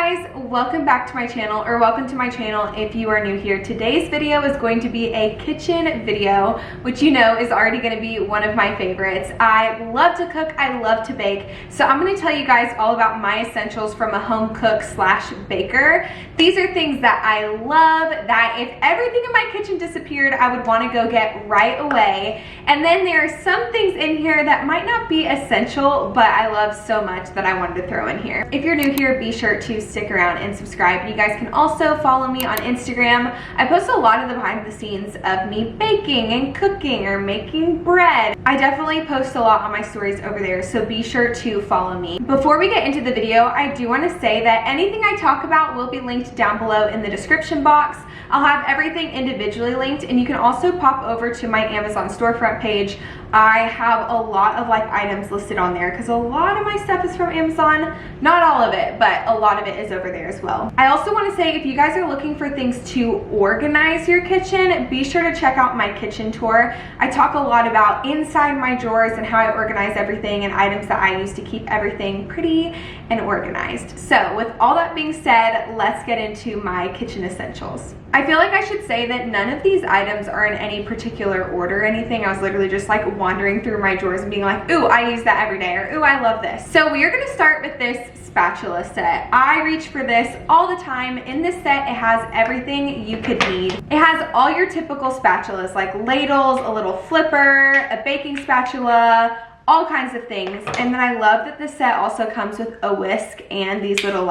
guys, welcome back to my channel, or welcome to my channel if you are new here. Today's video is going to be a kitchen video, which you know is already going to be one of my favorites. I love to cook, I love to bake, so I'm going to tell you guys all about my essentials from a home cook slash baker. These are things that I love, that if everything in my kitchen disappeared, I would want to go get right away. And then there are some things in here that might not be essential, but I love so much that I wanted to throw in here. If you're new here, be sure to stick around and subscribe. You guys can also follow me on Instagram. I post a lot of the behind the scenes of me baking and cooking or making bread. I definitely post a lot on my stories over there, so be sure to follow me. Before we get into the video, I do want to say that anything I talk about will be linked down below in the description box. I'll have everything individually linked, and you can also pop over to my Amazon storefront page. I have a lot of items listed on there because a lot of my stuff is from Amazon. Not all of it, but a lot of it is over there as well. I also want to say, if you guys are looking for things to organize your kitchen, be sure to check out my kitchen tour. I talk a lot about inside my drawers and how I organize everything and items that I use to keep everything pretty and organized. So with all that being said, let's get into my kitchen essentials. I feel like I should say that none of these items are in any particular order or anything. I was literally just wandering through my drawers and being like, ooh, I use that every day, or ooh, I love this. So we are gonna start with this spatula set. I reach for this all the time. In this set, it has everything you could need. It has all your typical spatulas, like ladles, a little flipper, a baking spatula, all kinds of things. And then I love that this set also comes with a whisk and these little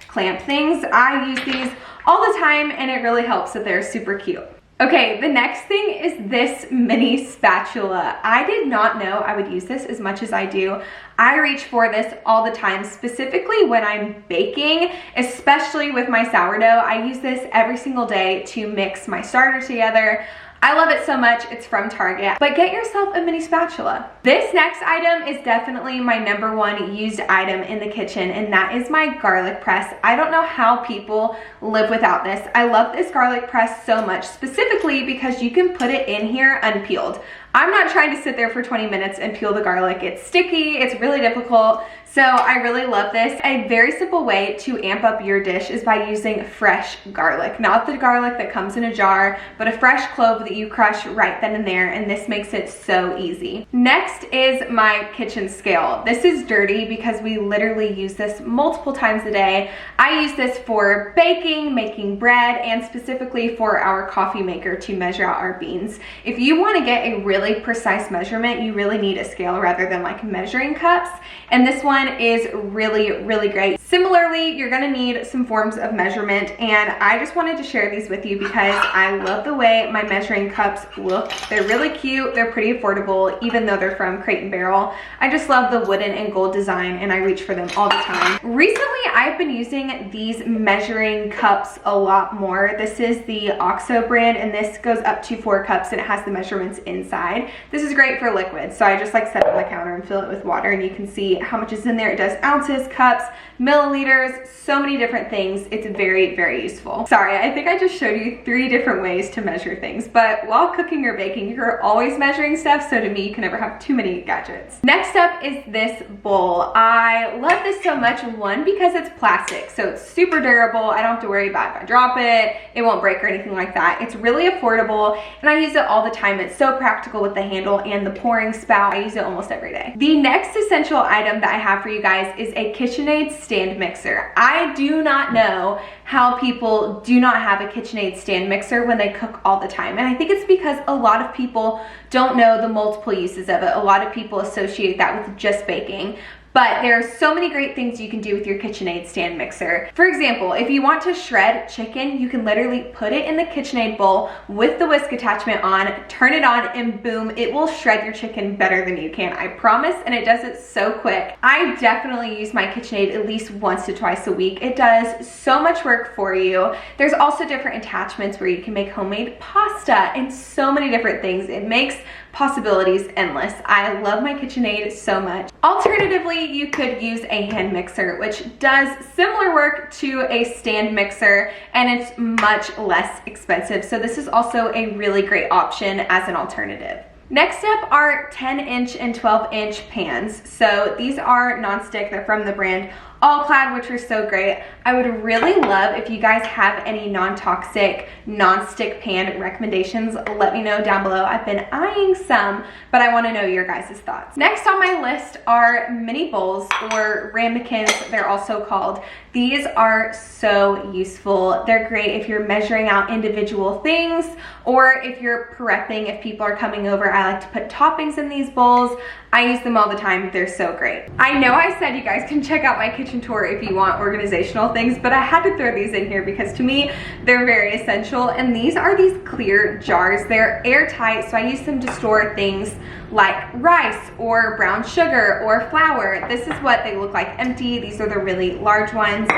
clamp things. I use these all the time, and it really helps that they're super cute. Okay, the next thing is this mini spatula. I did not know I would use this as much as I do. I reach for this all the time, specifically when I'm baking, especially with my sourdough. I use this every single day to mix my starter together. I love it so much. It's from Target, but get yourself a mini spatula. This next item is definitely my #1 used item in the kitchen, and that is my garlic press. I don't know how people live without this. I love this garlic press so much, specifically because you can put it in here unpeeled. I'm not trying to sit there for 20 minutes and peel the garlic. It's sticky, it's really difficult. So I really love this. A very simple way to amp up your dish is by using fresh garlic. Not the garlic that comes in a jar, but a fresh clove that you crush right then and there, and this makes it so easy. Next is my kitchen scale. This is dirty because we literally use this multiple times a day. I use this for baking, making bread, and specifically for our coffee maker to measure out our beans. If you want to get a really precise measurement, you really need a scale rather than measuring cups, and this one is really great. Similarly, you're gonna need some forms of measurement, and I just wanted to share these with you because I love the way my measuring cups look. They're really cute, they're pretty affordable, even though they're from Crate & Barrel. I just love the wooden and gold design, and I reach for them all the time. Recently, I've been using these measuring cups a lot more. This is the XOXO brand, and this goes up to 4 cups, and it has the measurements inside. This is great for liquids, so I just set it on the counter and fill it with water, and you can see how much is in there. It does ounces, cups, milliliters, so many different things. It's very useful. Sorry, I think I just showed you 3 different ways to measure things, but while cooking or baking, you're always measuring stuff, so to me, you can never have too many gadgets. Next up is this bowl. I love this so much, one, because it's plastic, so it's super durable. I don't have to worry about if I drop it, it won't break or anything like that. It's really affordable, and I use it all the time. It's so practical with the handle and the pouring spout. I use it almost every day. The next essential item that I have for you guys is a Kitchenaid stand mixer. I do not know how people do not have a Kitchenaid stand mixer when they cook all the time, and I think it's because a lot of people don't know the multiple uses of it. A lot of people associate that with just baking. But there are so many great things you can do with your Kitchenaid stand mixer. For example, if you want to shred chicken, you can literally put it in the Kitchenaid bowl with the whisk attachment on, turn it on, and boom, it will shred your chicken better than you can, I promise, and it does it so quick. I definitely use my Kitchenaid at least once to twice a week. It does so much work for you. There's also different attachments where you can make homemade pasta and so many different things. It makes possibilities endless. I love my Kitchenaid so much. Alternatively, you could use a hand mixer, which does similar work to a stand mixer, and it's much less expensive. So this is also a really great option as an alternative. Next up are 10-inch and 12-inch pans. So these are nonstick, they're from the brand all clad, which are so great. I would really love if you guys have any non-toxic, non-stick pan recommendations. Let me know down below. I've been eyeing some, but I want to know your guys' thoughts. Next on my list are mini bowls, or Ramekins, they're also called. These are so useful. They're great if you're measuring out individual things, or if you're prepping, if people are coming over. I like to put toppings in these bowls. I use them all the time. They're so great. I know I said you guys can check out my kitchen tour if you want organizational things, but I had to throw these in here because to me, they're very essential. And these are these clear jars. They're airtight, so I use them to store things like rice or brown sugar or flour. This is what they look like empty. These are the really large ones.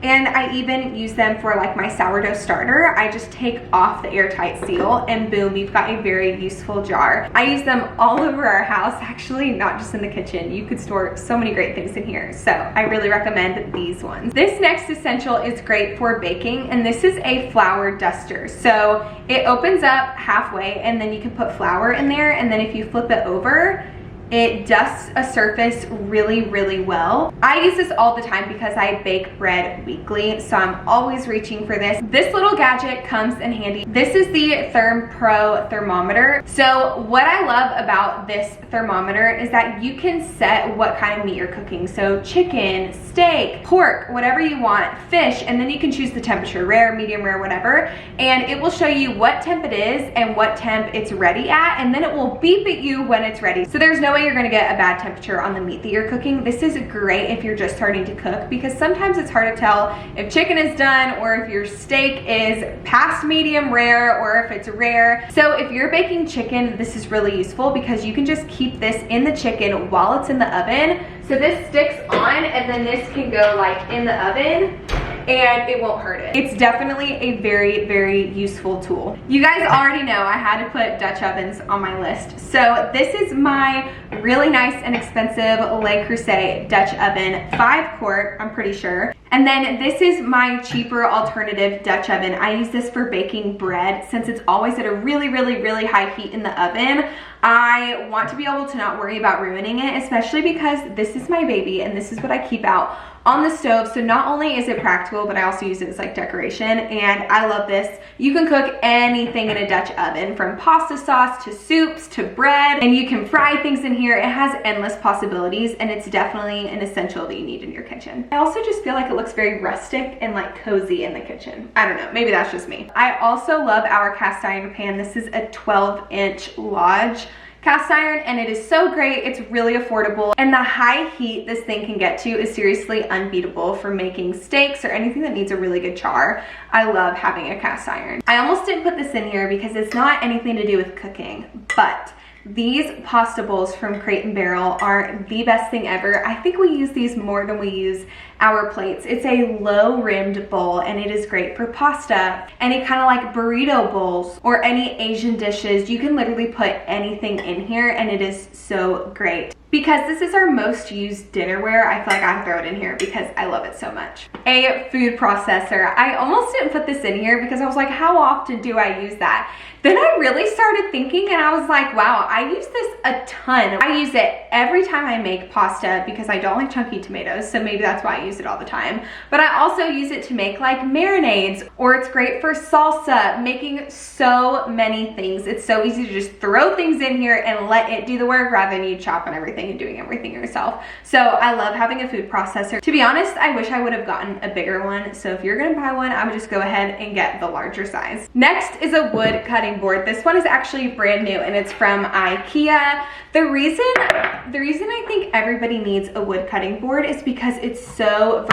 And I even use them for like my sourdough starter. I just take off the airtight seal and boom, you've got a very useful jar. I use them all over our house, actually, not just in the kitchen. You could store so many great things in here. So I really recommend these ones. This next essential is great for baking, and this is a flour duster. So it opens up halfway and then you can put flour in there, and then if you flip it over, it dusts a surface really, really well. I use this all the time because I bake bread weekly, so I'm always reaching for this. This little gadget comes in handy. This is the Therm Pro Thermometer. So what I love about this thermometer is that you can set what kind of meat you're cooking. So chicken, steak, pork, whatever you want, fish, and then you can choose the temperature, rare, medium rare, whatever, and it will show you what temp it is and what temp it's ready at, and then it will beep at you when it's ready. So there's no way you're gonna get a bad temperature on the meat that you're cooking. This is great if you're just starting to cook, because sometimes it's hard to tell if chicken is done or if your steak is past medium rare or if it's rare. So if you're baking chicken, this is really useful because you can just keep this in the chicken while it's in the oven. So this sticks on and then this can go like in the oven and it won't hurt it. It's definitely a very, very useful tool. You guys already know I had to put Dutch ovens on my list. So this is my really nice and expensive Le Creuset Dutch oven, 5-quart, I'm pretty sure. And then this is my cheaper alternative Dutch oven. I use this for baking bread since it's always at a really, really, really high heat in the oven. I want to be able to not worry about ruining it, especially because this is my baby and this is what I keep out on the stove. So not only is it practical, but I also use it as like decoration, and I love this. You can cook anything in a Dutch oven, from pasta sauce to soups to bread, and you can fry things in here. It has endless possibilities, and it's definitely an essential that you need in your kitchen. I also just feel like it looks very rustic and like cozy in the kitchen. I don't know, maybe that's just me. I also love our cast iron pan. This is a 12-inch Lodge cast iron, and it is so great. It's really affordable, and the high heat this thing can get to is seriously unbeatable for making steaks or anything that needs a really good char. I love having a cast iron. I almost didn't put this in here because it's not anything to do with cooking, but these pasta bowls from Crate & Barrel are the best thing ever. I think we use these more than we use our plates. It's a low rimmed bowl and it is great for pasta, any kind of like burrito bowls or any Asian dishes. You can literally put anything in here and it is so great. Because this is our most used dinnerware, I feel like I throw it in here because I love it so much. A food processor. I almost didn't put this in here because I was like, how often do I use that? Then I really started thinking and I was like, wow, I use this a ton. I use it every time I make pasta because I don't like chunky tomatoes, so maybe that's why I use it all the time. But I also use it to make like marinades, or it's great for salsa, making so many things. It's so easy to just throw things in here and let it do the work rather than you chopping everything and doing everything yourself. So I love having a food processor. To be honest, I wish I would have gotten a bigger one. So if you're gonna buy one, I would just go ahead and get the larger size. Next is a wood cutting board. This one is actually brand new and it's from IKEA. The reason I think everybody needs a wood cutting board is because it's so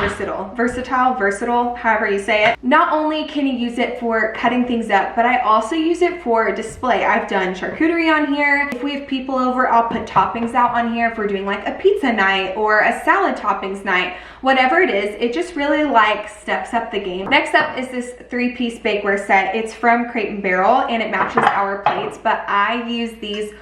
versatile, however you say it. Not only can you use it for cutting things up, but I also use it for display. I've done charcuterie on here. If we have people over, I'll put toppings out on here if we're doing like a pizza night or a salad toppings night. Whatever it is, it just really like steps up the game. Next up is this 3-piece bakeware set. It's from Crate & Barrel and it matches our plates, but I use these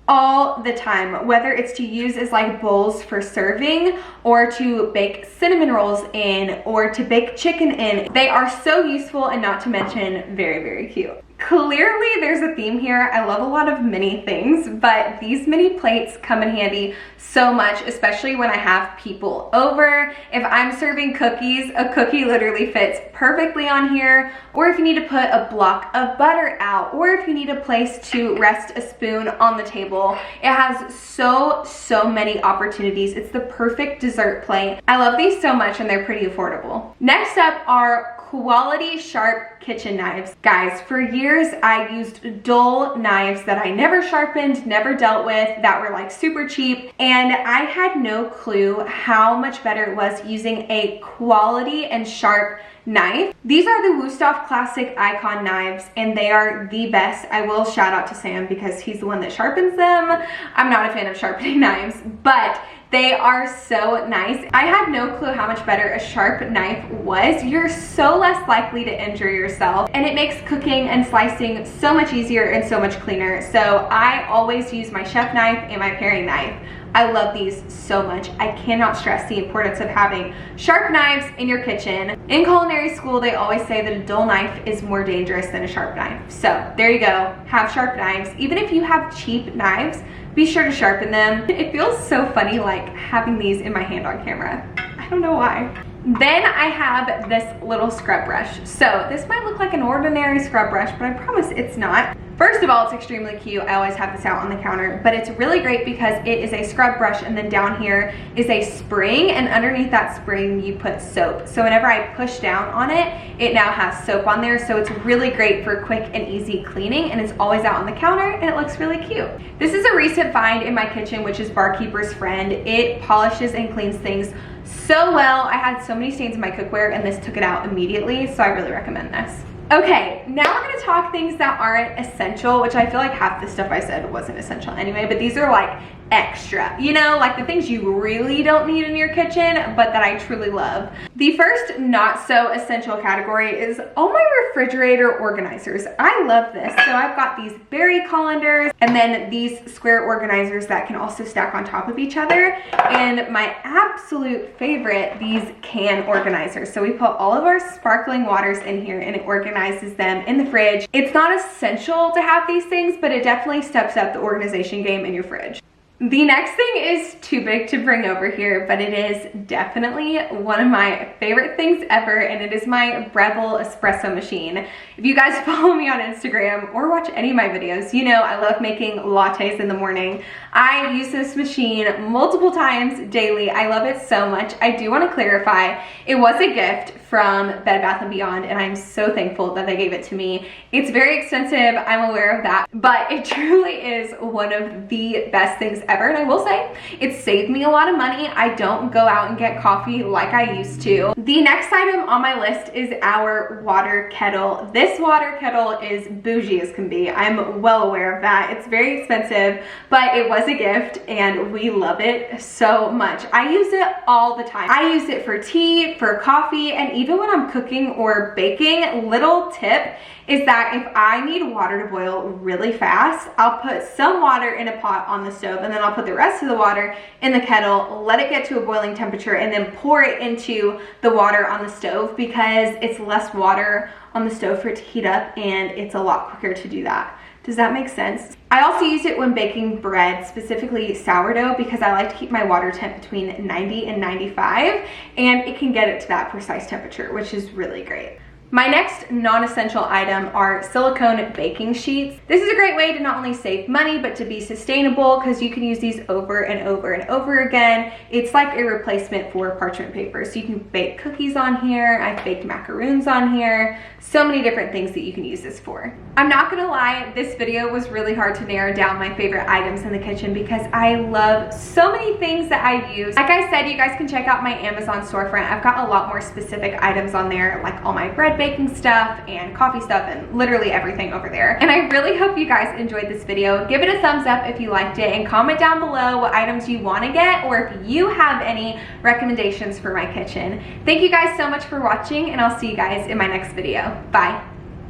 all the time, whether it's to use as like bowls for serving or to bake cinnamon rolls in or to bake chicken in. They are so useful and not to mention very, very cute. Clearly there's a theme here. I love a lot of mini things, but these mini plates come in handy so much, especially when I have people over. If I'm serving cookies, a cookie literally fits perfectly on here, or if you need to put a block of butter out, or if you need a place to rest a spoon on the table. It has so many opportunities. It's the perfect dessert plate. I love these so much, and they're pretty affordable. Next up are quality sharp kitchen knives. Guys, for years I used dull knives that I never sharpened, never dealt with, that were like super cheap, and I had no clue how much better it was using a quality and sharp knife. These are the Wusthof Classic Icon knives, and they are the best. I will shout out to Sam because he's the one that sharpens them. I'm not a fan of sharpening knives, but they are so nice. I had no clue how much better a sharp knife was. You're so less likely to injure yourself, and it makes cooking and slicing so much easier and so much cleaner. So I always use my chef knife and my paring knife. I love these so much. I cannot stress the importance of having sharp knives in your kitchen. In culinary school, they always say that a dull knife is more dangerous than a sharp knife. So there you go, have sharp knives. Even if you have cheap knives, be sure to sharpen them. It feels so funny like having these in my hand on camera. I don't know why. Then I have this little scrub brush. So this might look like an ordinary scrub brush, but I promise it's not. First of all, it's extremely cute. I always have this out on the counter, but it's really great because it is a scrub brush, and then down here is a spring, and underneath that spring you put soap. So whenever I push down on it, it now has soap on there. So it's really great for quick and easy cleaning, and it's always out on the counter, and it looks really cute. This is a recent find in my kitchen, which is Barkeeper's Friend. It polishes and cleans things so well. I had so many stains in my cookware, and this took it out immediately, so I really recommend this. Okay, now we're gonna talk things that aren't essential, which I feel like half the stuff I said wasn't essential anyway, but these are like extra, you know, like the things you really don't need in your kitchen, but that I truly love. The first not so essential category is all my refrigerator organizers. I love this. So I've got these berry colanders, and then these square organizers that can also stack on top of each other, and my absolute favorite, these can organizers. So we put all of our sparkling waters in here, and it organizes them in the fridge. It's not essential to have these things, but it definitely steps up the organization game in your fridge. The next thing is too big to bring over here, but it is definitely one of my favorite things ever, and it is my Breville espresso machine. If you guys follow me on Instagram or watch any of my videos, you know I love making lattes in the morning. I use this machine multiple times daily. I love it so much. I do want to clarify, it was a gift from Bed Bath & Beyond, and I'm so thankful that they gave it to me. It's very expensive, I'm aware of that, but it truly is one of the best things ever, and I will say, it's saved me a lot of money. I don't go out and get coffee like I used to. The next item on my list is our water kettle. This water kettle is bougie as can be. I'm well aware of that. It's very expensive, but it was a gift, and we love it so much. I use it all the time. I use it for tea, for coffee, and even when I'm cooking or baking. Little tip is that if I need water to boil really fast, I'll put some water in a pot on the stove, and then I'll put the rest of the water in the kettle, let it get to a boiling temperature, and then pour it into the water on the stove, because it's less water on the stove for it to heat up, and it's a lot quicker to do that. Does that make sense? I also use it when baking bread, specifically sourdough, because I like to keep my water temp between 90 and 95, and it can get it to that precise temperature, which is really great. My next non-essential item are silicone baking sheets. This is a great way to not only save money, but to be sustainable, because you can use these over and over and over again. It's like a replacement for parchment paper. So you can bake cookies on here. I've baked macaroons on here. So many different things that you can use this for. I'm not gonna lie, this video was really hard to narrow down my favorite items in the kitchen, because I love so many things that I use. Like I said, you guys can check out my Amazon storefront. I've got a lot more specific items on there, like all my bread baking stuff and coffee stuff and literally everything over there. And I really hope you guys enjoyed this video. Give it a thumbs up if you liked it, and comment down below what items you want to get, or if you have any recommendations for my kitchen. Thank you guys so much for watching, and I'll see you guys in my next video. Bye.